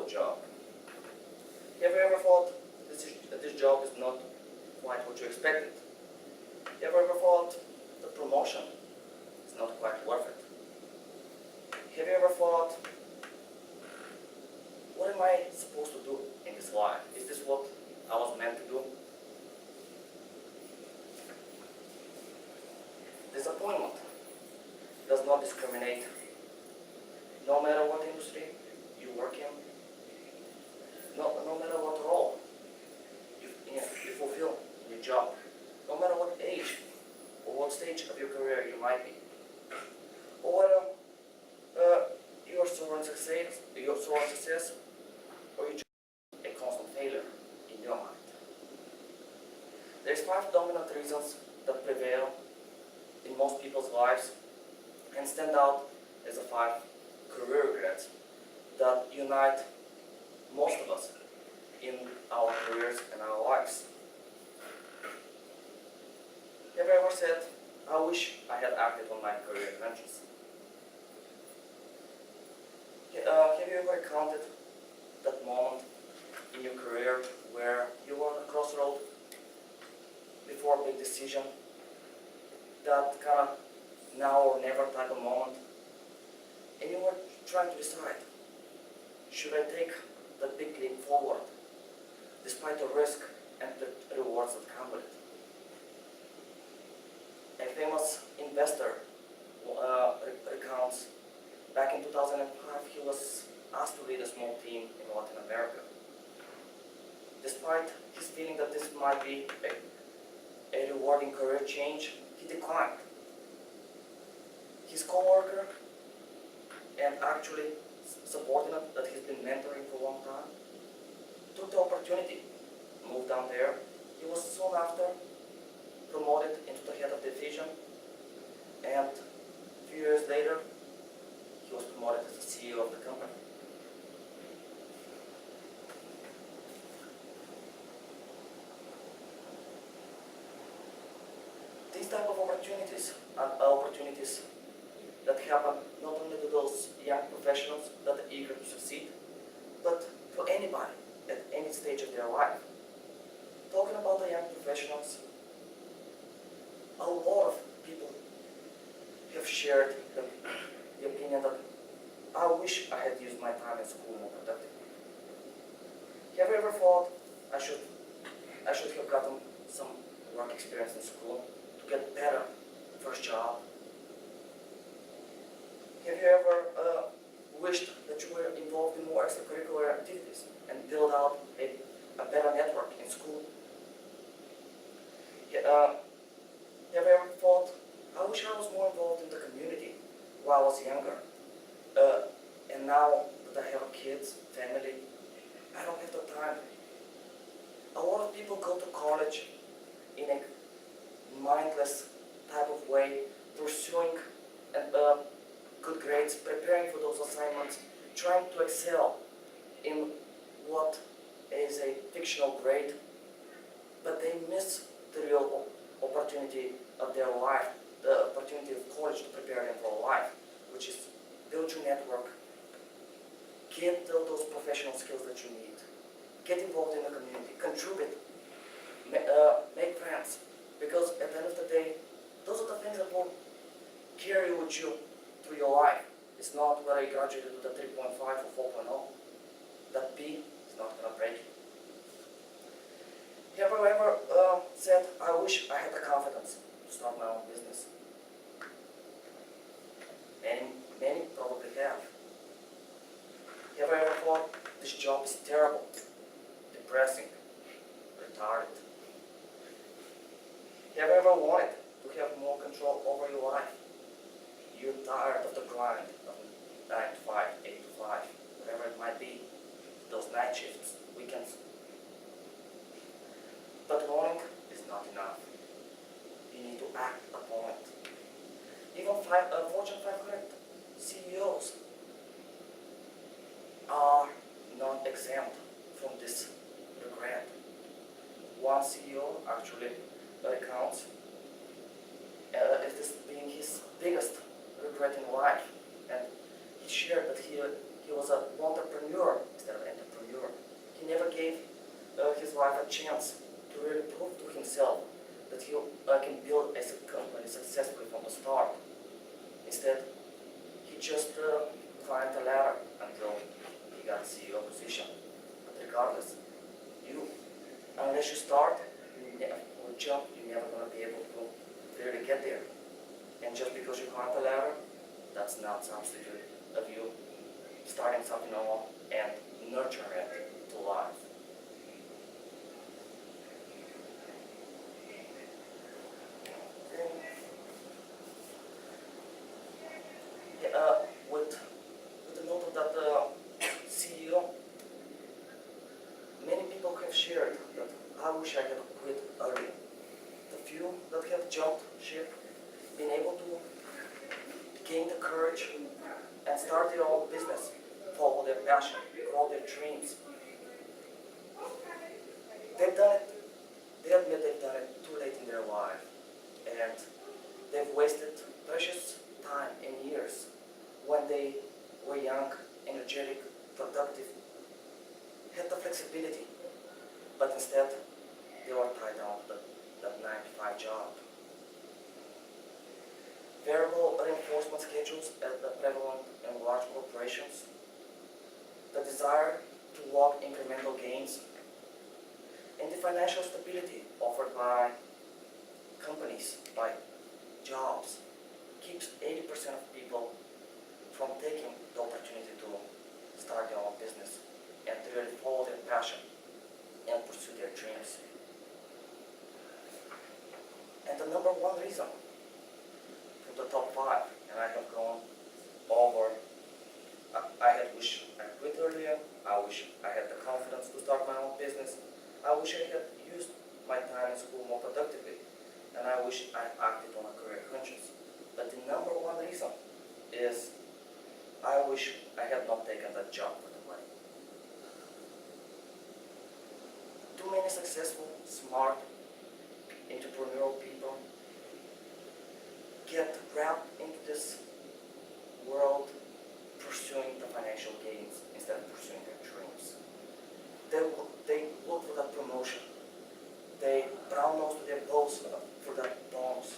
job. Have you ever thought that this job is not quite what you expected? Have you ever thought the promotion is not quite worth it? Have you ever thought, what am I supposed to do in this life? Is this what I was meant to do? Disappointment does not discriminate. No matter what industry you work in, no matter what role you fulfill in your job, no matter what age or what stage of your career you might be, or whether you're soaring success, or you're just a constant failure in your mind. There's 5 dominant reasons that prevail in most people's lives and stand out as the 5 career regrets that unite most of us in our careers and our lives. Have you ever said, I wish I had acted on my career adventures? Have you ever encountered that moment in your career where you were on a crossroad before a big decision, that kind of now or never type of moment, and you were trying to decide, should I take the big leap forward despite the risk and the rewards that come with it? A famous investor recounts back in 2005 he was asked to lead a small team in Latin America. Despite his feeling that this might be a rewarding career change, he declined. His co-worker and actually subordinate that he's been mentoring for a long time took the opportunity, moved down there. He was soon after promoted into the head of division, and a few years later he was promoted as the CEO of the company. These type of opportunities are opportunities that happen not only to those young professionals that are eager to succeed, but to anybody at any stage of their life. Talking about the young professionals, a lot of people have shared the opinion that I wish I had used my time in school more productively. Have you ever thought I should have gotten some work experience in school to get better first job? Have you ever wished that you were involved in more extracurricular activities and build out a better network in school? Have you ever thought, I wish I was more involved in the community while I was younger, and now that I have kids, family, I don't have the time. A lot of people go to college in a mindless type of way, pursuing good grades, preparing for those assignments, trying to excel in what is a fictional grade, but they miss the real opportunity of their life, the opportunity of college to prepare them for life, which is build your network, get those professional skills that you need, get involved in the community, contribute, make friends, because at the end of the day, those are the things that will carry with you through your life. It's not whether you graduated with a 3.5 or 4.0. That B is not going to break you. Have you ever said, I wish I had the confidence to start my own business? Many probably have. Have you ever thought, this job is terrible, depressing, retarded? Have you ever wanted to have more control over your life? You're tired of the grind of 9 to 5, 8 to 5, whatever it might be, those night shifts, weekends. But wanting is not enough. You need to act upon it. Even Fortune 500 CEOs are not exempt from this regret. One CEO actually recounts as this being his biggest regret in life, and he shared that he was an entrepreneur instead of entrepreneur. to himself that he can build a company successfully from the start. Instead, he just climbed the ladder until he got CEO position. But regardless, unless you start or jump, you're never going to be able to really get there. And just because you climb the ladder, that's not substitute of you starting something alone and nurturing it to life. With the note of that CEO, many people have shared that I wish I had quit early. The few that have jumped ship, been able to gain the courage and start their own business, follow their passion, grow their dreams. They've done it, they admit they've done it too late in their life, and they've wasted precious time and years when they were young, energetic, productive, had the flexibility, but instead they were tied down to that 9-to-5 job. Variable reinforcement schedules as the prevalent in large corporations, the desire to log incremental gains, and the financial stability offered by companies, by jobs, keeps 80% of people from taking the opportunity to start their own business and to really follow their passion and pursue their dreams. And the number one reason from the top 5, and I have gone over, I had wished I quit earlier, I wish I had the confidence to start my own business, I wish I had used my time in school more productively, and I wish I acted on a career conscience. But the number one reason is I wish I had not taken that job for the money. Too many successful, smart, entrepreneurial people get wrapped into this world pursuing the financial gains instead of pursuing their dreams. They look for that promotion. They brown nose to their boss for that bonus.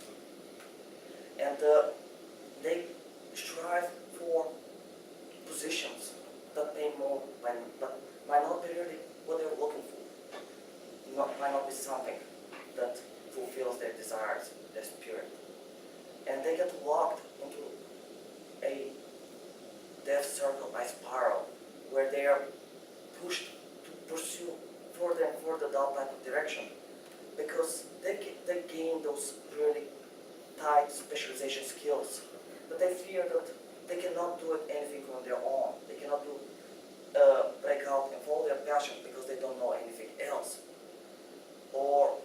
And they strive for positions that pay more, but might not be really what they're looking for. Might not be something that fulfills their desires, their spirit. And they get locked into a death circle, a spiral, where they are pushed to pursue further and further down that direction, because they gain those really tight specialization skills, but they fear that they cannot do anything on their own. They cannot break out and follow their passion because they don't know anything else, or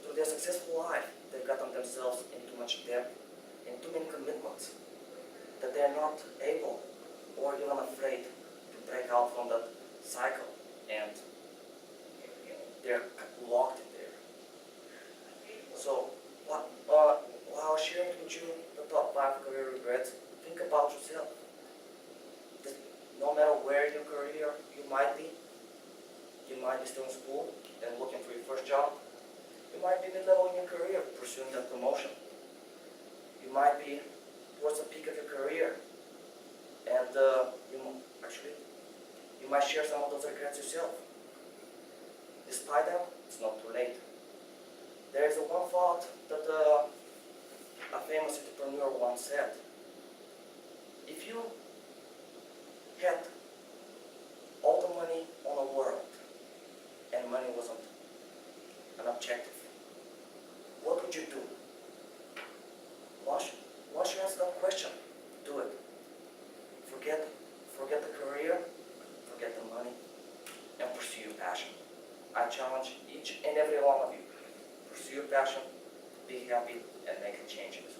through their successful life, they've gotten themselves in too much debt and too many commitments that they're not able or even afraid to break out from that cycle, and they're locked in there. So, while sharing with you the top 5 career regrets, think about yourself. That no matter where in your career you might be still in school and looking for your first job. You might be mid-level in your career pursuing that promotion. You might be towards the peak of your career, and you might share some of those regrets yourself. Despite that, it's not too late. There is one thought that a famous entrepreneur once said: if you had all the money on the world and money wasn't an objective, what would you do? Once you answer that question, do it. Forget the career, forget the money, and pursue your passion. I challenge each and every one of you: pursue your passion, be happy, and make a change in this